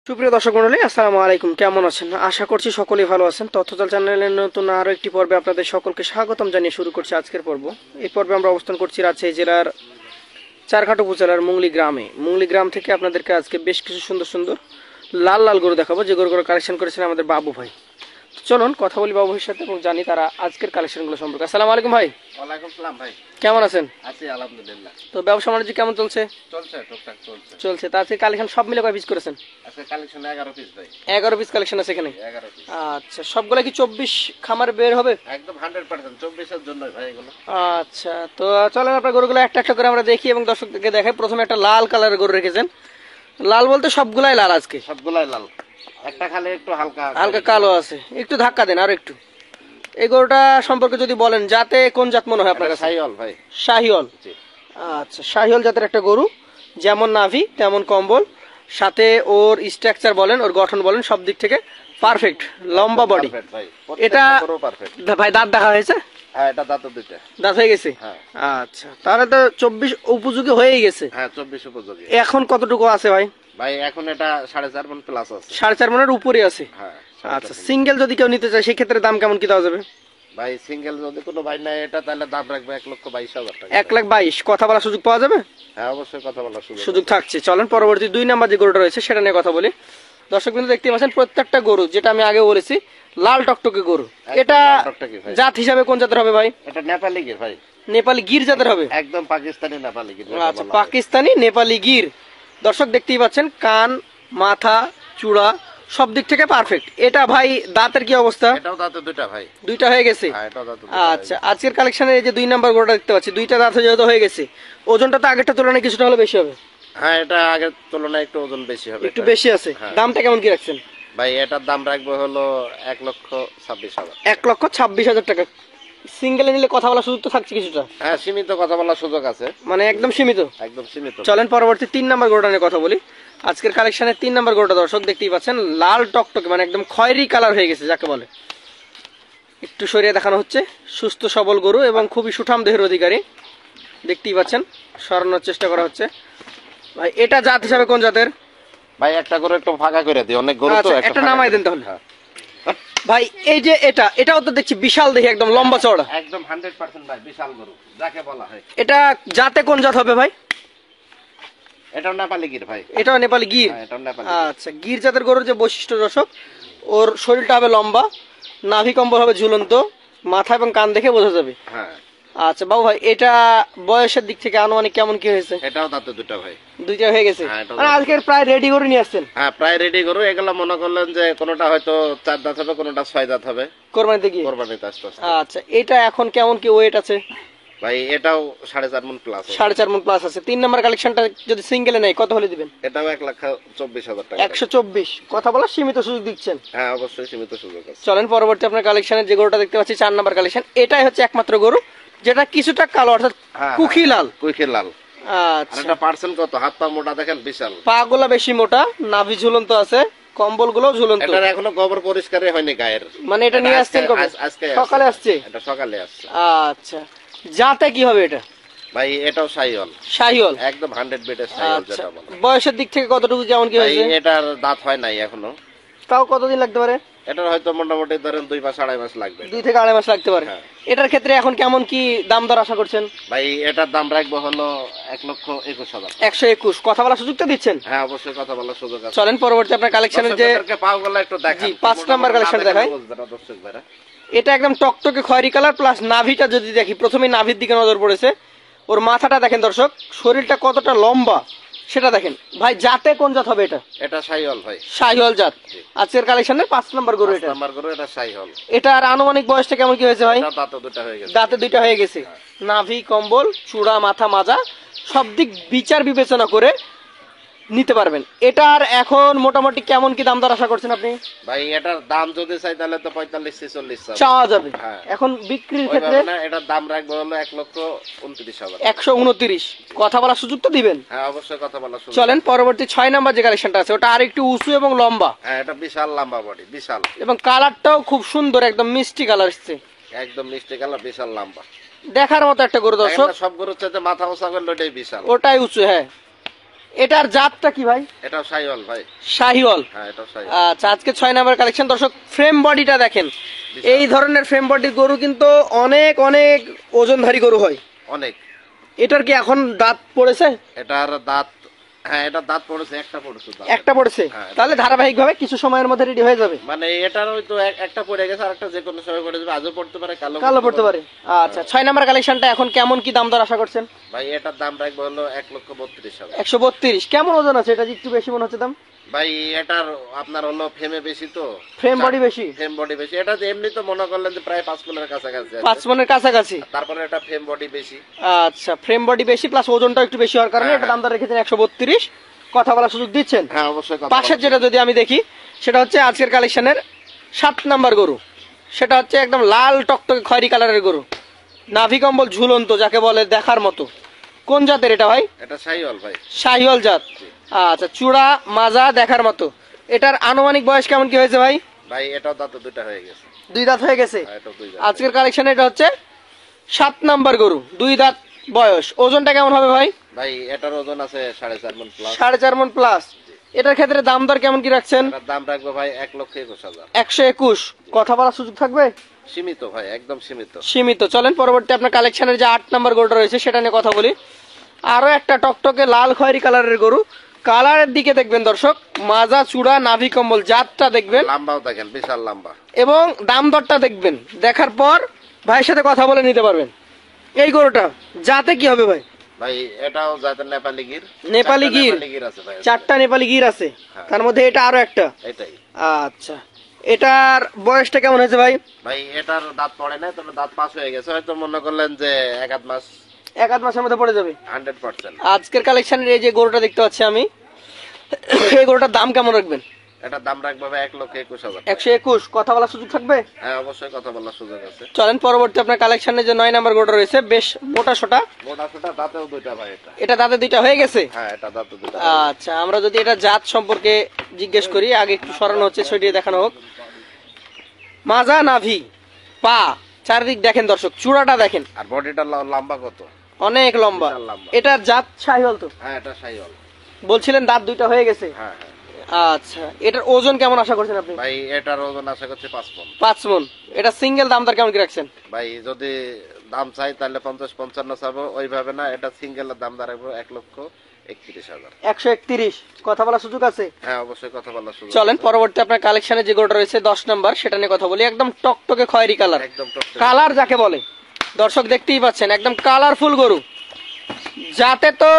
সুপ্রিয় দর্শক মণ্ডলী, আসসালামু আলাইকুম। কেমন আছেন? আশা করছি সকলেই ভালো আছেন। তথ্যজাল চ্যানেলের নতুন আরও একটি পর্বে আপনাদের সকলকে স্বাগতম জানিয়ে শুরু করছি আজকের পর্ব। এই পর্বে আমরা অবস্থান করছি রাজশাহী জেলার চারঘাট উপজেলার মুংলি গ্রামে। মুংলি গ্রাম থেকে আপনাদেরকে আজকে বেশ কিছু সুন্দর সুন্দর লাল লাল গরু দেখাবো, যে গরুগুলো কালেকশন করেছেন আমাদের বাবু ভাই। চলুন কথা বলি বাবু ভাইয়ের সাথে এবং জানি তারা আজকের কালেকশনগুলো সম্পর্কে। আসসালামু আলাইকুম ভাই। ওয়ালাইকুম সালাম ভাই। কেমন আছেন? আছি আলহামদুলিল্লাহ। তো ব্যবসা বাণিজ্য কেমন চলছে? চলছে টুকটাক চলছে। চলছে। তা আজকে কালেকশন সব মিলে কয় পিস করেছেন? আজকে কালেকশন 11 পিস ভাই। 11 পিস কালেকশন আছে এখানে। 11 পিস। আচ্ছা, সবগুলো কি 24 খামার বের হবে? একদম 100% 24 এর জন্যই ভাই এগুলো। আচ্ছা, তো চলেন আপনার গরুগুলো একটা একটা করে আমরা দেখি এবং দর্শকদেরকে দেখাই। প্রথমে একটা লাল কালারের গরু রেখেছেন। লাল বলতে সবগুলাই লাল আজকে? সবগুলাই লাল, একটা খালি একটু হালকা হালকা কালো আছে। একটু ধাক্কা দেন আর একটু। এই গরুটা সম্পর্কে যদি বলেন, জাতে কোন জাত মনে হয় আপনার কাছে? শাহিওয়াল ভাই। শাহিওয়াল। জি। আচ্ছা, শাহিওয়াল জাতের একটা গরু, যেমন নাভি তেমন কম্বল, সাথে ওর স্ট্রাকচার বলেন, ওর গঠন বলেন, সব দিক থেকে পারফেক্ট, লম্বা বডি। এটা ভাই দাঁত দেখা হয়েছে? হ্যাঁ, এটা দাঁত দুইটা। দাঁত হয়ে গেছে? হ্যাঁ। আচ্ছা, তাহলে তো 24 উপযোগী হয়েই গেছে। হ্যাঁ, 24 উপযোগী। এখন কতটুকু আছে ভাই? ভাই এখন এটা 4.5 মণ প্লাস আছে। 4.5 মণের উপরে আছে। হ্যাঁ। আচ্ছা, সিঙ্গেল যদি কেউ নিতে চায় সেই ক্ষেত্রে দাম কেমন কি দেওয়া যাবে? ভাই সিঙ্গেল যদি কোনো ভাই নাই, এটা তাহলে দাম রাখবে 1,22,000 টাকা। 1,22,000। কথা বলার সুযোগ পাওয়া যাবে? হ্যাঁ, অবশ্যই কথা বলার সুযোগ থাকছে। চলেন পরবর্তী 2 নাম্বার যে গরুটা রয়েছে সেটা নিয়ে কথা বলি। দর্শক বিন্দু দেখতে পাচ্ছেন প্রত্যেকটা গরু, যেটা আমি আগে বলেছি, লাল টকটকে গরু। এটা জাত হিসাবে কোন জাতের হবে ভাই? এটা নেপালি গির ভাই। নেপালি গির জাতের হবে? একদম পাকিস্তানি নেপালি গির। আচ্ছা, পাকিস্তানি নেপালি গির। দর্শক দেখতেই পাচ্ছেন কান, মাথা, চূড়া সব দিক থেকে পারফেক্ট। এটা ভাই দাঁতের কি অবস্থা? এটাও দাঁতে দুইটা ভাই। দুইটা হয়ে গেছে? হ্যাঁ, এটাও দাঁতে। আচ্ছা, আজকের কালেকশনে এই যে 2 নাম্বার গরুটা দেখতে পাচ্ছি, দুইটা দাঁত যেহেতু হয়ে গেছে, ওজনটা তো আগেরটা তুলনায় কিছুটা হলে বেশি হবে? হ্যাঁ, এটা আগের তুলনায় একটু ওজন বেশি হবে। একটু বেশি আছে। দামটা কেমন কি রাখছেন ভাই? এটার দাম রাখবো হলো 1,26,000। 1,26,000 টাকা। সিঙ্গেলে নিলে কথা বলার সুযোগ তো থাকছে কিছুটা? হ্যাঁ, সীমিত কথা বলার সুযোগ আছে। মানে একদম সীমিত? একদম সীমিত। চলেন পরবর্তী 3 নাম্বার গরুটা নিয়ে কথা বলি। আজকের কালেকশনের 3 নাম্বার গরুটা দর্শক দেখতেই পাচ্ছেন, লাল টকটকে, মানে একদম খয়েরি কালার হয়ে গেছে যাকে বলে। একটু সরিয়ে দেখানো হচ্ছে। সুস্থ সবল গরু এবং খুবই সুঠাম দেহের অধিকারী, দেখতেই পাচ্ছেন। সরানোর চেষ্টা করা হচ্ছে। ভাই এটা জাত হিসাবে কোন জাতের? ভাই একটা করে একটু ফাঁকা করে দিই, অনেক গরু তো। একটা নামাই দেন তাহলে। ভাই এই যে এটাও তো দেখছি বিশাল দেখি, একদম লম্বা চওড়া। একদম 100% ভাই বিশাল গরু যাকে বলা হয়। এটা জাতে কোন জাত হবে ভাই? এটাও নেপালি গির ভাই। এটাও নেপালি গির? এটাও নেপালি। আচ্ছা, গির জাতের গরুর যে বৈশিষ্ট্য দর্শক, ওর শরীরটা হবে লম্বা, নাভি কম্বল হবে ঝুলন্ত, মাথা এবং কান দেখে বোঝা যাবে। হ্যাঁ। আচ্ছা বাবু ভাই, এটা বয়সের দিক থেকে আনুমানিক কেমন কি হয়েছে? এটাও দাঁতে দুটো ভাই। দুইটা হয়ে গেছে? মানে আজকের প্রায় রেডি করে নিয়ে আসছেন? হ্যাঁ, প্রায় রেডি গরু। এগুলো মনে করলেন যে কোনোটা হয়তো 4 দাঁত হবে, কোনোটা 6 দাঁত হবে কোরবানিতে গিয়ে। কোরবানিতে আসতে। আচ্ছা, এটা এখন কেমন কি ওয়েট আছে ভাই? এটাও 4.5 মণ প্লাস। 4.5 মণ প্লাস আছে। 3 নাম্বার কালেকশনটা যদি সিঙ্গেলে নেয় কত হলে দিবেন? এটাও 1,24,000 টাকা। 124। কথা বলার সীমিত সুযোগ দিচ্ছেন? হ্যাঁ, অবশ্যই সীমিত সুযোগ আছে। চলেন পরবর্তী আপনার কালেকশনের যে গরুটা দেখতে পাচ্ছি 4 নাম্বার কালেকশন, এটাই হচ্ছে একমাত্র গরু যেটা কিছুটা কালো, অর্থাৎ কুখি লাল। কুখি লাল। আচ্ছা, এটা পার্সেন্ট কত? হাত পা মোটা দেখেন, বিশাল। পা গুলা বেশি মোটা, নাভি ঝুলন্ত আছে, কম্বল গুলো ঝুলন্ত। এটা এখনো গোবর পরিষ্কারই হয়নি গায়ের। মানে এটা নিয়ে আসছেন কবে? আজকে সকালে আসছে? এটা সকালে আসছে। আচ্ছা, জাতে কি হবে এটা? ভাই এটাও শাহিওয়াল। শাহিওয়াল? একদম 100 বিটের শাহিওয়াল যেটা বলে। বয়সের দিক থেকে কতটুকু কেমন কি হয়েছে? এটার দাঁত হয় নাই এখনো। তাও কতদিন লাগতে পারে? এটার হয়তো মোটামুটি ধরেন 2 মাস 2.5 মাস লাগবে। 2 থেকে 2.5 মাস লাগতে পারে। এটার ক্ষেত্রে এখন কেমন কি দাম দর আশা করছেন? ভাই এটার দাম রাখবো হলো 1,21,000। 121। কথা বলার সুযোগটা দিচ্ছেন? হ্যাঁ, অবশ্যই কথা বলার সুযোগ আছে। চলেন পরবর্তী আপনার কালেকশনের যে পাওগুলো একটু দেখান। জি, 5 নাম্বার কালেকশন দেখাই। এটা একদম টকটকে খয়েরি কালার, প্লাস নাভিটা যদি দেখি, প্রথমে নাভির দিকে নজর পড়েছে। ওর মাথাটা দেখেন দর্শক, শরীরটা কতটা লম্বা সেটা দেখেন। ভাই জাতে কোন জাত হবে এটা? এটা শাহিওয়াল ভাই। শাহিওয়াল জাত। আজকের কালেকশনের 5 নাম্বার গরু এটা। 5 নাম্বার গরু, এটা শাহিওয়াল। এটা আর আনুমানিক বয়সটা কেমন কি হয়েছে ভাই? দাঁতে দুটো হয়ে গেছে। দাঁতে 2টা হয়ে গেছে। নাভি কম্বল, চূড়া, মাথা, মাজা সব দিক বিচার বিবেচনা করে নিতে পারবেন। এটার এখন মোটামুটি কেমন কি দাম দর আশা করছেন আপনি? ভাই এটার দাম যদি চাই তাহলে তো 45-46 চাওয়া যাবে। এখন বিক্রির ক্ষেত্রে এটার দাম রাখবো হলো 1,29,000। 129। কথা বলার সুযোগ তো দিবেন? হ্যাঁ, অবশ্যই কথা বলার সুযোগ। চলেন পরবর্তী 6 নাম্বার যে কালেকশনটা আছে, ওটা আর একটু উঁচু এবং লম্বা। হ্যাঁ, এটা বিশাল লম্বা বডি, বিশাল। এবং কালারটাও খুব সুন্দর, একদম মিষ্টি কালার এসেছে। একদম মিষ্টি কালার, বিশাল লম্বা, দেখার মতো একটা গরু দর্শক। সব গরুর চাইতে মাথা উঁচা করলে ওটাই বিশাল। ওটাই উঁচু। হ্যাঁ, এটার জাতটা কি ভাই? এটাও শাহিওয়াল ভাই। শাহিওয়াল। হ্যাঁ এটাও শাহিওয়াল। আচ্ছা, আজকে 6 নাম্বার কালেকশন। দর্শক ফ্রেম বডিটা দেখেন, এই ধরনের ফ্রেম বডির গরু কিন্তু অনেক অনেক ওজনধারী গরু হয় অনেক। এটার কি এখন দাঁত পড়েছে? এটার দাঁত, হ্যাঁ এটার দাঁত পড়েছে, একটা পড়েছে দাঁত। একটা পড়েছে, হ্যাঁ। তাহলে ধারাবাহিক ভাবে কিছু সময়ের মধ্যে রেডি হয়ে যাবে। মানে এটার ওই তো একটা পড়ে গেছে, আরেকটা যে কোনো সময় পড়ে যাবে, আজও পড়তে পারে, কালো পড়তে পারে। আচ্ছা, 6 নাম্বার কালেকশনটা এখন কেমন কি দাম দর আশা করছেন? ভাই এটার দাম রাখবো হলো 1,32,000। 132। কেমন ওজন আছে এটা? একটু বেশি মনে হচ্ছে দাম। ভাই এটার আপনার হলো ফ্রেমে বেশি, তো ফ্রেম বডি বেশি। ফ্রেম বডি বেশি। এটা যে এমনি তো মনে করলেন যে প্রায় 5 মনের কাছাকাছি আছে। 5 মনের কাছাকাছি। তারপরে এটা ফ্রেম বডি বেশি। আচ্ছা, ফ্রেম বডি বেশি প্লাস ওজনটা একটু বেশি হওয়ার কারণে এটা দাম দর রেখেছেন 132। কথা বলার সুযোগ দিচ্ছেন। হ্যাঁ অবশ্যই। পাশের যেটা যদি আমি দেখি, সেটা হচ্ছে আজকের কালেকশনের 7 নাম্বার গরু। সেটা হচ্ছে একদম লাল টকটকে খয়েরি কালারের গরু, নাভি কম্বল ঝুলন্ত যাকে বলে, দেখার মতো। কোন জাতের এটা ভাই? এটা শাহিওয়াল ভাই। শাহিওয়াল জাত। আচ্ছা, চূড়া মাজা দেখার মতো। এটার আনুমানিক বয়স কেমন কি হয়েছে ভাই? ভাই এটাও দাঁত দুটো হয়ে গেছে। 2 দাঁত হয়ে গেছে। হ্যাঁ, এটাও 2 দাঁত। আজকের কালেকশনে এটা হচ্ছে 7 নাম্বার গরু, 2 দাঁত বয়স। ওজনটা কেমন হবে ভাই? ভাই এটার ওজন আছে 4.5 মণ প্লাস। 4.5 মণ প্লাস। এটার ক্ষেত্রে দাম দর কেমন কি রাখছেন? এটার দাম রাখবো ভাই 1,21,000। 121। কথা বলার সুযোগ থাকবে? সীমিত ভাই, একদম সীমিত। সীমিত। চলেন পরবর্তী আপনার কালেকশনের যে 8 নাম্বার গরুটা রয়েছে সেটা নিয়ে কথা বলি। আরো একটা টকটকে লাল খয়েরি কালারের গরু। কালারের দিকে দেখবেন দর্শক, মাজা চূড়া নাভি কম্বল, জাতটা দেখবেন, লম্বাও দেখেন, বিশাল লম্বা। এবং দাম দরটা দেখবেন। দেখার পর ভাইয়ের সাথে কথা বলে নিতে পারবেন। এই গরুটা জাতে কি হবে ভাই? ভাই এটাও জাতের নেপালি গির। নেপালি গির। নেপালি গির আছে ভাই। 4টা নেপালি গির আছে, হ্যাঁ। তার মধ্যে এটা আরো একটা। এটাই। আচ্ছা, এটার বয়সটা কেমন হয়েছে ভাই? ভাই এটার দাঁত পড়ে নাই, তবে দাঁত পাস হয়ে গেছে। হয়তো মনে করলেন যে 1 মাস। 1 মাসের মধ্যে পড়ে যাবে 100%। আজকের কালেকশনের এই যে গরুটা দেখতে পাচ্ছি আমি, এই গরুটার দাম কেমন রাখবেন? এটার দাম রাখবো ভাই 1,21,000। 121। কথা বলার সুযোগ থাকবে? হ্যাঁ অবশ্যই, কথা বলার সুযোগ আছে। চলেন পরবর্তী আপনার কালেকশনে যে 9 নাম্বার গরুটা রয়েছে, বেশ মোটা সোটা। মোটা ছোটা দাঁতেও 2টা ভাই। এটা দাঁতে 2টা হয়ে গেছে। হ্যাঁ এটা দাঁতে 2টা। আচ্ছা, আমরা যদি এটা জাত সম্পর্কে জিজ্ঞেস করি, আগে একটু সরানো হচ্ছে, সেটিয়ে দেখানো হোক। মাজা নাভি পা চারিদিক দেখেন দর্শক, চূড়াটা দেখেন, আর বডিটা লম্বা কত, অনেক লম্বা। বিশাল লম্বা। এটার জাত শাহিওয়াল তো হ্যাঁ এটা শাহিওয়াল। বলছিলেন, দাঁত 2টা হয়ে গেছে। হ্যাঁ হ্যাঁ। আচ্ছা, এটার ওজন কেমন আশা করছেন আপনি? ভাই এটার ওজন আশা করছি 5 মণ। 5 মণ। এটা সিঙ্গেল দাম দর কেমন কি রাখছেন? ভাই যদি দাম চাই তাহলে 50-55 চাবো, ওইভাবে না। এটা সিঙ্গেলের দাম দাঁড়াবো 1,31,000। 131। কথা বলার সুযোগ আছে? হ্যাঁ অবশ্যই, কথা বলার সুযোগ চলেন আছে। পরবর্তী আপনার কালেকশনে যে গরুটা রয়েছে 10 নাম্বার, সেটা নিয়ে কথা বলি। একদম টকটকে খয়েরি কালার, একদম টকটকে কালার যাকে বলে দর্শক দেখতেই পাচ্ছেন, একদম কালারফুল গরু। যাতে তো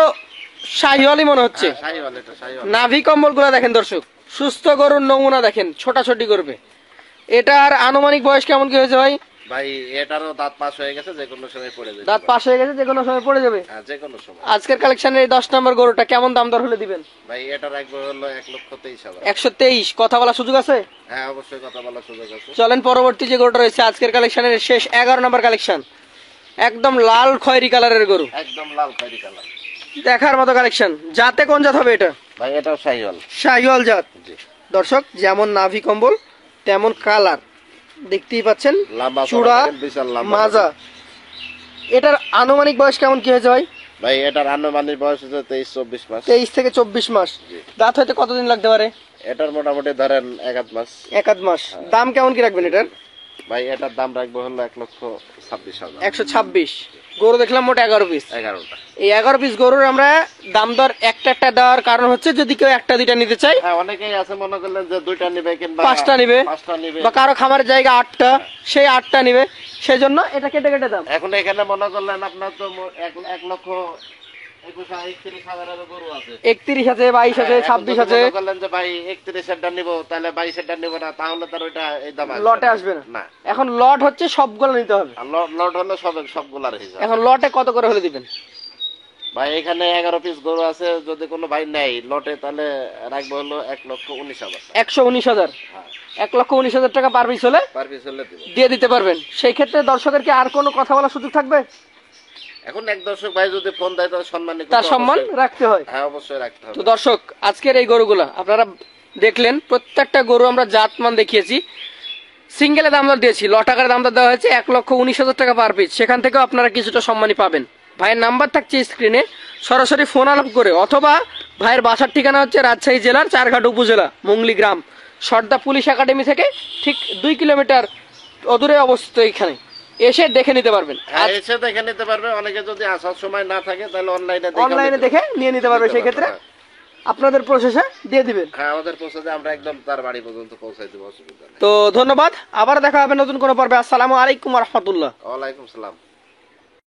শাহিওয়ালই মনে হচ্ছে। হ্যাঁ, শাহিওয়াল। এটা শাহিওয়াল। নাভি কম্বল গুলা দেখেন দর্শক, সুস্থ গরুর নমুনা দেখেন, ছোটাছুটি করবে। এটার আনুমানিক বয়স কেমন কি হয়েছে ভাই? ভাই এটারও দাঁত পাস হয়ে গেছে, যে কোনো সময় পড়ে যাবে। দাঁত পাশ হয়ে গেছে, যে কোনো সময় পড়ে যাবে। হ্যাঁ যে কোনো সময়। আজকের কালেকশনের এই 10 নাম্বার গরুটা কেমন দাম দর হলে দিবেন? ভাই এটা রাখবো হলো 1,23,000। 123। কথা বলার সুযোগ আছে? হ্যাঁ অবশ্যই, কথা বলার সুযোগ আছে। চলেন পরবর্তী যে গরুটা রয়েছে আজকের কালেকশনের শেষ 11 নাম্বার কালেকশন, একদম লাল খয়েরি কালারের গরু, একদম লাল খয়েরি কালার, দেখার মতো কালেকশন। জাতে কোন জাত হবে এটা? ভাই এটাও শাহিওয়াল। শাহিওয়াল জাত। জি। দর্শক যেমন নাভি কম্বল তেমন কালার, দেখতেই পাচ্ছেন, লম্বা চূড়া বিশাল লম্বা মাজা। এটার আনুমানিক বয়স কেমন কি হয়েছে ভাই? ভাই এটার আনুমানিক বয়স হচ্ছে 23-24 মাস। 23 থেকে 24 মাস। জি। দাঁত হইতে কতদিন লাগতে পারে? এটার মোটামুটি ধরেন 1 মাস। 1 মাস। দাম কেমন কি রাখবেন এটার? ভাই এটার দাম রাখবো হলো 1,26,000। 126। গরু দেখলাম মোট 11 পিস। 11টা। এই 11 পিস গরুর আমরা দাম দর একটা একটা দেওয়ার কারণ হচ্ছে, যদি কেউ একটা দুইটা নিতে চায়, হ্যাঁ অনেকেই আছে মনে করলেন যে 2টা নিবে কিংবা 5টা নিবে, 5টা নিবে, বা কারো খামারের জায়গা 8টা, সেই 8টা নিবে, সেই জন্য এটা কেটে কেটে দাম। এখন এখানে মনে করলেন আপনার তো 1,31,000 গরু আছে। 31 আছে, 22 আছে, 26 আছে। মনে করলেন যে ভাই 31-এরটা নিব, তাহলে 22-এরটা নিব না, তাহলে তার ওইটা এই দাম লটে আসবে না। না। এখন লট হচ্ছে সবগুলো নিতে হবে। আর লট হলো সবগুলার হিসাব। এখন লটে কত করে হলে দিবেন? ভাই এখানে 11 পিস গরু আছে, যদি কোনো ভাই নেয় লটে তাহলে রাখবো হলো 1,19,000। 119,000। হ্যাঁ 1,19,000 টাকা পার পিস হলে পার পিস হলে দিব। দিয়ে দিতে পারবেন। সেই ক্ষেত্রে দর্শকের কি আর কোনো কথা বলার সুযোগ থাকবে? এখন এক দর্শক ভাই যদি ফোন দেয় তাহলে সম্মান তার সম্মান রাখতে হয়। হ্যাঁ অবশ্যই রাখতে হবে। তো দর্শক আজকের এই গরুগুলা আপনারা দেখলেন, প্রত্যেকটা গরু আমরা জাতমান দেখিয়েছি, সিঙ্গেলে দাম দর দিয়েছি, লটাকার দাম দর দেওয়া হয়েছে 1,19,000 টাকা পার পিস। সেখান থেকেও আপনারা কিছুটা সম্মানই পাবেন। ভাইয়ের নাম্বার থাকছে স্ক্রিনে, সরাসরি ফোন আলাপ করে অথবা ভাইয়ের বাসার ঠিকানা হচ্ছে রাজশাহী জেলার চারঘাট উপজেলা মংলি গ্রাম, সর্দা পুলিশ একাডেমি থেকে ঠিক 2 কিলোমিটার অদূরে অবস্থিত। এখানে এসে দেখে নিতে পারবেন, হ্যাঁ এসে দেখে নিতে পারবে। অনেকে যদি আসার সময় না থাকে তাহলে অনলাইনে দেখে নিয়ে নিতে পারবে। সেই ক্ষেত্রে আপনাদের প্রসেসে দিয়ে দিবেন। হ্যাঁ আমাদের পৌঁছাতে আমরা একদম তার বাড়ি পর্যন্ত পৌঁছাই দেবো, অসুবিধা নেই। তো ধন্যবাদ, আবার দেখা হবে নতুন কোনো পর্বে। আসসালামু আলাইকুম রহমতুল্লাহ। ওয়ালাইকুম সালাম।